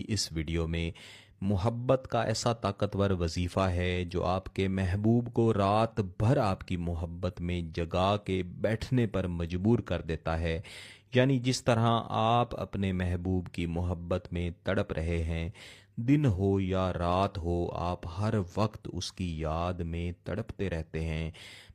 اس video میں محبت کا ایسا طاقتور وظیفہ ہے جو آپ کے محبوب کو رات بھر آپ کی محبت میں جگا کے بیٹھنے پر مجبور کر دیتا ہے۔ یعنی جس طرح آپ اپنے محبوب کی محبت میں تڑپ رہے ہیں، دن ہو یا رات ہو، آپ ہر وقت اس کی یاد میں تڑپتے رہتے ہیں۔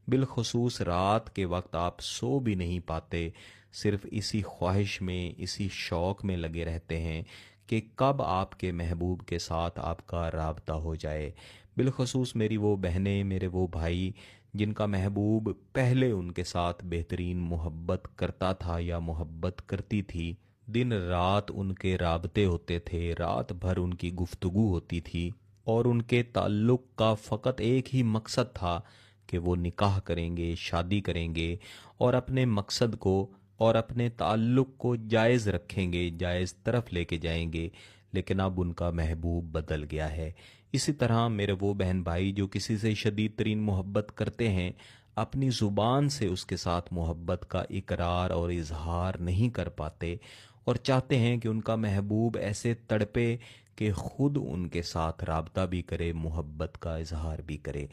بالخصوص رات کے وقت آپ سو بھی نہیں پاتے، صرف اسی خواہش میں، اسی شوق میں لگے رہتے ہیں کہ کب آپ کے محبوب کے ساتھ آپ کا رابطہ ہو جائے۔ بالخصوص میری وہ بہنیں، میرے وہ بھائی جن کا محبوب پہلے ان کے ساتھ بہترین محبت کرتا تھا یا محبت کرتی تھی، دن رات ان کے رابطے ہوتے تھے، رات بھر ان کی گفتگو ہوتی تھی، اور ان کے تعلق کا فقط ایک ہی مقصد تھا کہ وہ نکاح کریں گے، شادی کریں گے، اور اپنے مقصد کو اور اپنے تعلق کو جائز رکھیں گے، جائز طرف لے کے جائیں گے۔ لیکن اب ان کا محبوب بدل گیا ہے۔ اسی طرح میرے وہ بہن بھائی جو کسی سے شدید ترین محبت کرتے ہیں، اپنی زبان سے اس کے ساتھ محبت کا اقرار اور اظہار نہیں کر پاتے، اور چاہتے ہیں کہ ان کا محبوب ایسے تڑپے کہ خود ان کے ساتھ رابطہ بھی کرے، محبت کا اظہار بھی کرے۔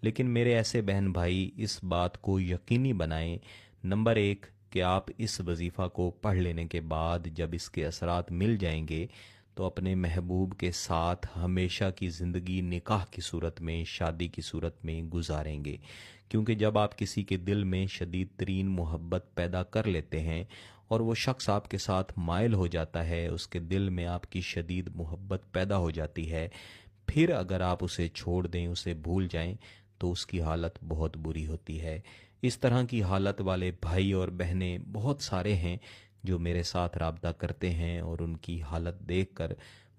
لیکن میرے ایسے بہن بھائی اس بات کو یقینی بنائیں، نمبر ایک، کہ آپ اس وظیفہ کو پڑھ لینے کے بعد جب اس کے اثرات مل جائیں گے تو اپنے محبوب کے ساتھ ہمیشہ کی زندگی نکاح کی صورت میں، شادی کی صورت میں گزاریں گے۔ کیونکہ جب آپ کسی کے دل میں شدید ترین محبت پیدا کر لیتے ہیں اور وہ شخص آپ کے ساتھ مائل ہو جاتا ہے، اس کے دل میں آپ کی شدید محبت پیدا ہو جاتی ہے، پھر اگر آپ اسے چھوڑ دیں، اسے بھول جائیں، تو اس کی حالت بہت بری ہوتی ہے۔ اس طرح کی حالت والے بھائی اور بہنیں بہت سارے ہیں جو میرے ساتھ رابطہ کرتے ہیں، اور ان کی حالت دیکھ کر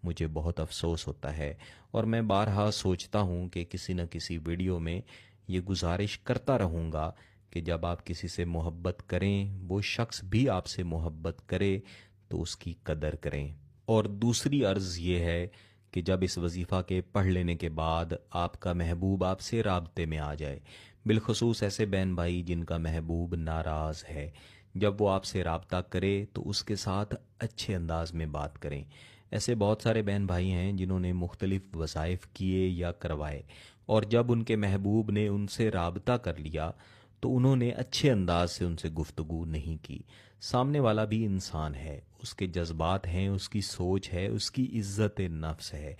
مجھے بہت افسوس ہوتا ہے، اور میں بارہا سوچتا ہوں کہ کسی نہ کسی ویڈیو میں یہ گزارش کرتا رہوں گا کہ جب آپ کسی سے محبت کریں، وہ شخص بھی آپ سے محبت کرے تو اس کی قدر کریں۔ اور دوسری عرض یہ ہے کہ جب اس وظیفہ کے پڑھ لینے کے بعد آپ کا محبوب آپ سے رابطے میں آ جائے، بالخصوص ایسے بہن بھائی جن کا محبوب ناراض ہے، جب وہ آپ سے رابطہ کرے تو اس کے ساتھ اچھے انداز میں بات کریں۔ ایسے بہت سارے بہن بھائی ہیں جنہوں نے مختلف وظائف کیے یا کروائے، اور جب ان کے محبوب نے ان سے رابطہ کر لیا تو انہوں نے اچھے انداز سے ان سے گفتگو نہیں کی۔ سامنے والا بھی انسان ہے، اس کے جذبات ہیں، اس کی سوچ ہے، اس کی عزت نفس ہے۔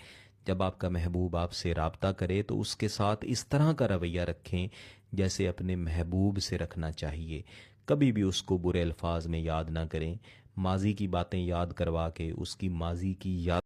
جب آپ کا محبوب آپ سے رابطہ کرے تو اس کے ساتھ اس طرح کا رویہ رکھیں جیسے اپنے محبوب سے رکھنا چاہیے۔ کبھی بھی اس کو برے الفاظ میں یاد نہ کریں، ماضی کی باتیں یاد کروا کے اس کی ماضی کی یاد